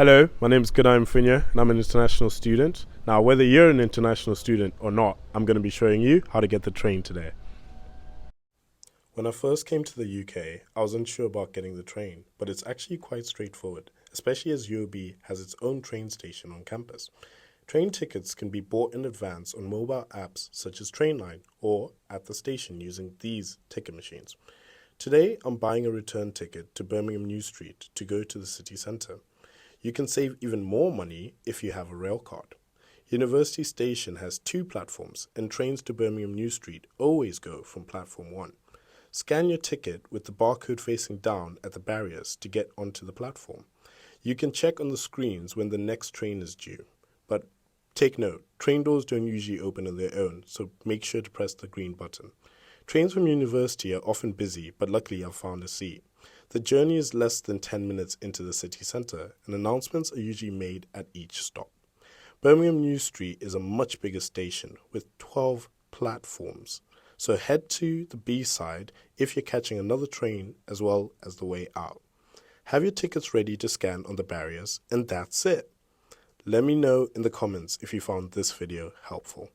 Hello, my name is Gonai and I'm an international student. Now, whether you're an international student or not, I'm going to be showing you how to get the train today. When I first came to the UK, I was unsure about getting the train, but it's actually quite straightforward, especially as UOB has its own train station on campus. Train tickets can be bought in advance on mobile apps such as Trainline or at the station using these ticket machines. Today, I'm buying a return ticket to Birmingham New Street to go to the city centre. You can save even more money if you have a rail card. University Station has 2 platforms and trains to Birmingham New Street always go from platform 1. Scan your ticket with the barcode facing down at the barriers to get onto the platform. You can check on the screens when the next train is due. But take note, train doors don't usually open on their own, so make sure to press the green button. Trains from university are often busy, but luckily I've found a seat. The journey is less than 10 minutes into the city centre, and announcements are usually made at each stop. Birmingham New Street is a much bigger station with 12 platforms, so head to the B side if you're catching another train as well as the way out. Have your tickets ready to scan on the barriers, and that's it. Let me know in the comments if you found this video helpful.